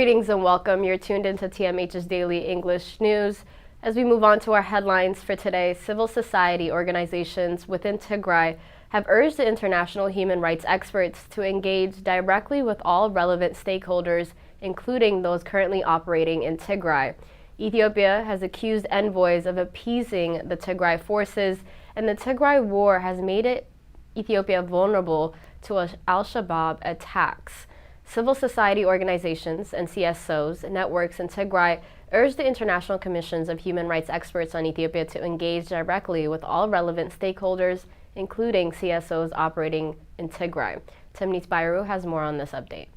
Greetings and welcome. You're tuned into TMH's Daily English News. As we move on to our headlines for today, civil society organizations within Tigray have urged the international human rights experts to engage directly with all relevant stakeholders, including those currently operating in Tigray. Ethiopia has accused envoys of appeasing the Tigray forces, and the Tigray war has made Ethiopia vulnerable to al-Shabaab attacks. Civil society organizations and CSOs networks in Tigray urged the International Commissions of Human Rights Experts on Ethiopia to engage directly with all relevant stakeholders, including CSOs operating in Tigray. Timnit Bayru has more on this update.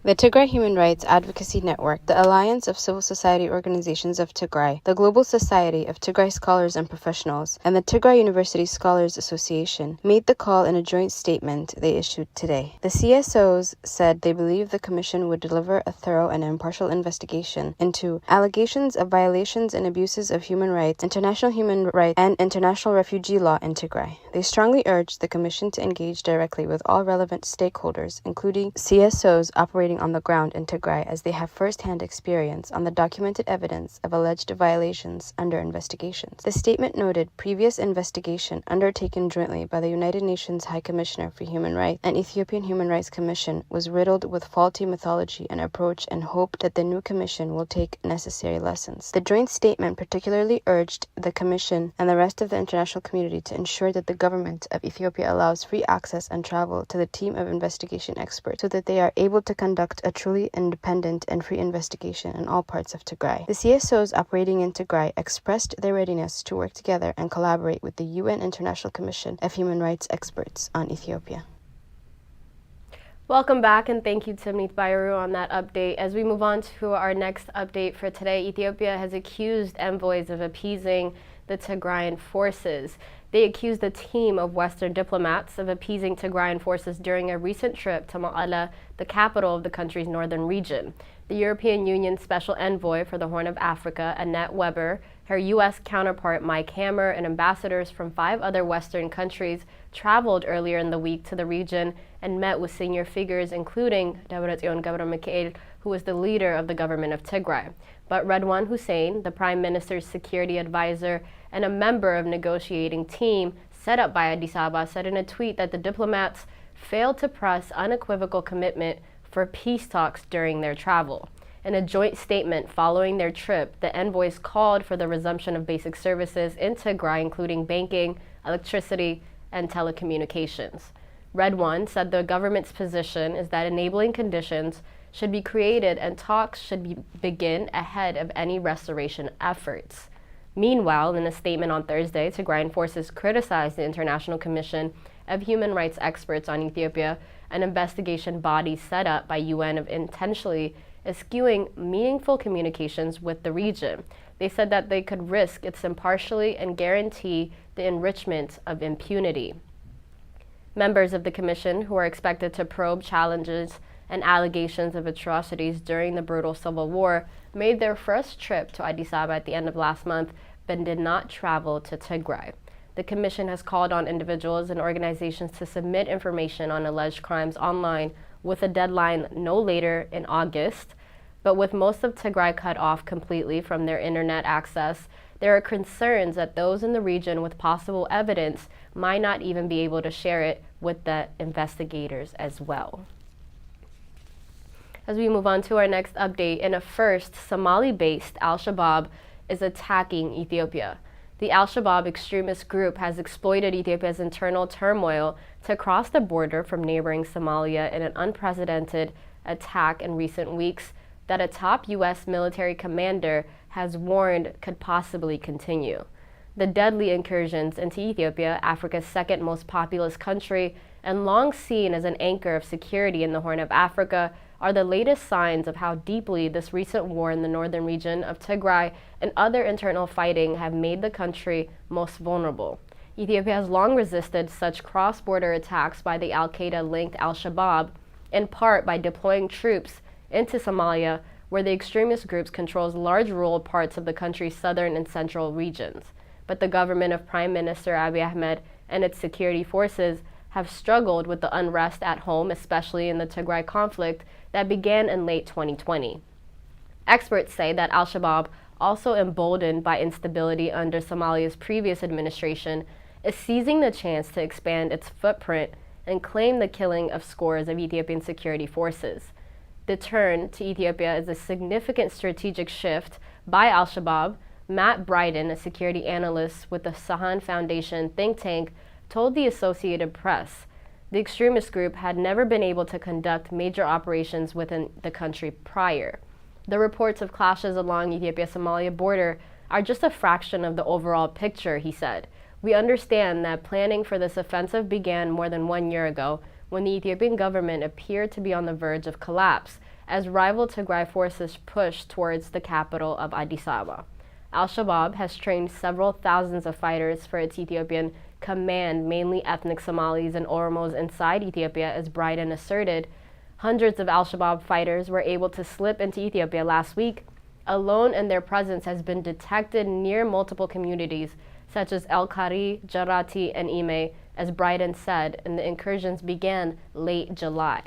The Tigray Human Rights Advocacy Network, the Alliance of Civil Society Organizations of Tigray, the Global Society of Tigray Scholars and Professionals, and the Tigray University Scholars Association made the call in a joint statement they issued today. The CSOs said they believe the Commission would deliver a thorough and impartial investigation into allegations of violations and abuses of human rights, international human rights, and international refugee law in Tigray. They strongly urged the Commission to engage directly with all relevant stakeholders, including CSOs operating on the ground in Tigray, as they have first-hand experience on the documented evidence of alleged violations under investigations. The statement noted previous investigation undertaken jointly by the United Nations High Commissioner for Human Rights and Ethiopian Human Rights Commission was riddled with faulty methodology and approach, and hoped that the new commission will take necessary lessons. The joint statement particularly urged the Commission and the rest of the international community to ensure that the government of Ethiopia allows free access and travel to the team of investigation experts so that they are able to conduct a truly independent and free investigation in all parts of Tigray. The CSOs operating in Tigray expressed their readiness to work together and collaborate with the UN International Commission of Human Rights Experts on Ethiopia. Welcome back, and thank you, Timnit Bayru, on that update. As we move on to our next update for today, Ethiopia has accused envoys of appeasing the Tigrayan forces. They accused a team of Western diplomats of appeasing Tigrayan forces during a recent trip to Mekelle, the capital of the country's northern region. The European Union Special Envoy for the Horn of Africa, Annette Weber, her U.S. counterpart Mike Hammer, and ambassadors from 5 other Western countries traveled earlier in the week to the region and met with senior figures, including Debretsion Gebremichael, who was the leader of the government of Tigray. But Redwan Hussein, the Prime Minister's security advisor and a member of negotiating team set up by Addis Ababa, said in a tweet that the diplomats failed to press unequivocal commitment for peace talks during their travel. In a joint statement following their trip, the envoys called for the resumption of basic services in Tigray, including banking, electricity, and telecommunications. Redwan said the government's position is that enabling conditions should be created and talks should begin ahead of any restoration efforts. Meanwhile, in a statement on Thursday, Tigrayan forces criticized the International Commission of Human Rights Experts on Ethiopia, an investigation body set up by UN of intentionally eschewing meaningful communications with the region. They said that they could risk its impartiality and guarantee the enrichment of impunity. Members of the commission, who are expected to probe challenges and allegations of atrocities during the brutal civil war, made their first trip to Addis Ababa at the end of last month, but did not travel to Tigray. The commission has called on individuals and organizations to submit information on alleged crimes online with a deadline no later in August. But with most of Tigray cut off completely from their internet access, there are concerns that those in the region with possible evidence might not even be able to share it with the investigators as well. As we move on to our next update, in a first, Somali-based al-Shabaab is attacking Ethiopia. The al-Shabaab extremist group has exploited Ethiopia's internal turmoil to cross the border from neighboring Somalia in an unprecedented attack in recent weeks that a top U.S. military commander has warned could possibly continue. The deadly incursions into Ethiopia, Africa's second most populous country, and long seen as an anchor of security in the Horn of Africa, are the latest signs of how deeply this recent war in the northern region of Tigray and other internal fighting have made the country most vulnerable. Ethiopia has long resisted such cross-border attacks by the al-Qaeda-linked al-Shabaab, in part by deploying troops into Somalia, where the extremist groups controls large rural parts of the country's southern and central regions. But the government of Prime Minister Abiy Ahmed and its security forces have struggled with the unrest at home, especially in the Tigray conflict that began in late 2020. Experts say that al-Shabaab, also emboldened by instability under Somalia's previous administration, is seizing the chance to expand its footprint and claim the killing of scores of Ethiopian security forces. The turn to Ethiopia is a significant strategic shift by al-Shabaab. Matt Bryden, a security analyst with the Sahan Foundation think tank, told the Associated Press the extremist group had never been able to conduct major operations within the country prior. The reports of clashes along Ethiopia-Somalia border are just a fraction of the overall picture, he said. We understand that planning for this offensive began more than 1 year ago, when the Ethiopian government appeared to be on the verge of collapse as rival Tigray forces pushed towards the capital of Addis Ababa. Al-Shabaab has trained several thousands of fighters for its Ethiopian command, mainly ethnic Somalis and Oromos inside Ethiopia, as Bryden asserted. Hundreds of al-Shabaab fighters were able to slip into Ethiopia last week alone, and their presence has been detected near multiple communities, such as El-Kari, Jarati, and Ime, as Bryden said, and the incursions began late July.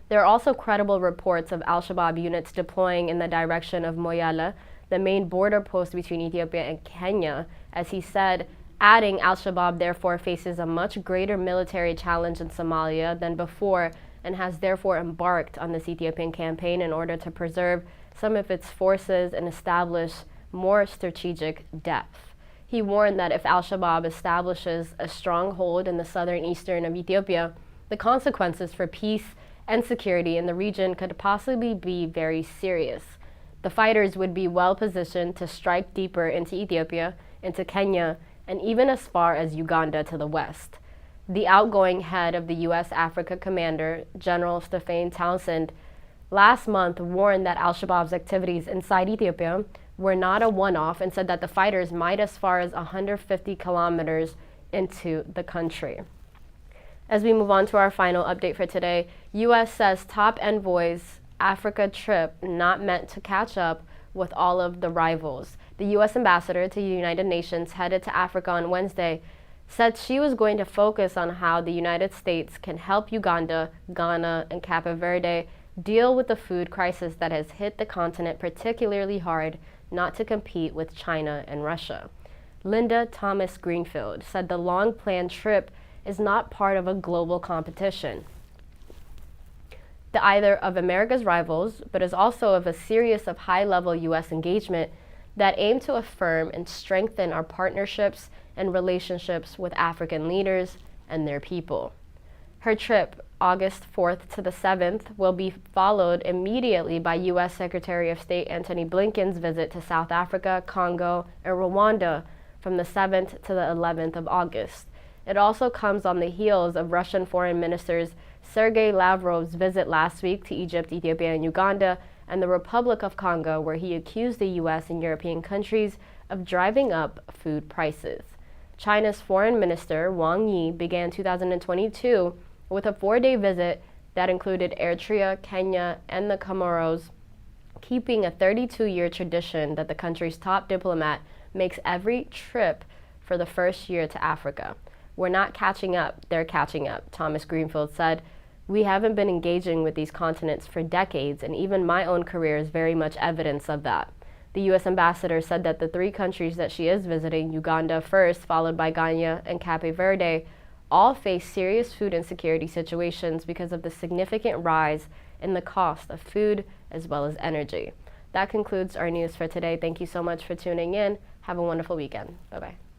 There are also credible reports of al-Shabaab units deploying in the direction of Moyale, the main border post between Ethiopia and Kenya, as he said, adding al-Shabaab therefore faces a much greater military challenge in Somalia than before, and has therefore embarked on this Ethiopian campaign in order to preserve some of its forces and establish more strategic depth. He warned that if al-Shabaab establishes a stronghold in the southern eastern of Ethiopia, the consequences for peace and security in the region could possibly be very serious. The fighters would be well positioned to strike deeper into Ethiopia, into Kenya, and even as far as Uganda to the west. The outgoing head of the U.S. Africa Commander, General Stephen Townsend, last month warned that al-Shabaab's activities inside Ethiopia were not a one-off and said that the fighters might as far as 150 kilometers into the country. As we move on to our final update for today, U.S. says top envoy's Africa trip not meant to catch up with all of the rivals. The U.S. ambassador to the United Nations headed to Africa on Wednesday said she was going to focus on how the United States can help Uganda, Ghana, and Cape Verde deal with the food crisis that has hit the continent particularly hard, not to compete with China and Russia. Linda Thomas Greenfield said the long-planned trip is not part of a global competition, either of America's rivals, but is also of a series of high-level U.S. engagement that aim to affirm and strengthen our partnerships and relationships with African leaders and their people. Her trip, August 4th to the 7th, will be followed immediately by U.S. Secretary of State Antony Blinken's visit to South Africa, Congo, and Rwanda from the 7th to the 11th of August. It also comes on the heels of Russian Foreign Ministers Sergei Lavrov's visit last week to Egypt, Ethiopia, and Uganda, and the Republic of Congo, where he accused the U.S. and European countries of driving up food prices. China's Foreign Minister Wang Yi began 2022 with a 4-day visit that included Eritrea, Kenya, and the Comoros, keeping a 32-year tradition that the country's top diplomat makes every trip for the first year to Africa. We're not catching up, they're catching up, Thomas Greenfield said. We haven't been engaging with these continents for decades, and even my own career is very much evidence of that. The U.S. ambassador said that the 3 countries that she is visiting, Uganda first, followed by Ghana and Cape Verde, all face serious food insecurity situations because of the significant rise in the cost of food as well as energy. That concludes our news for today. Thank you so much for tuning in. Have a wonderful weekend. Bye-bye.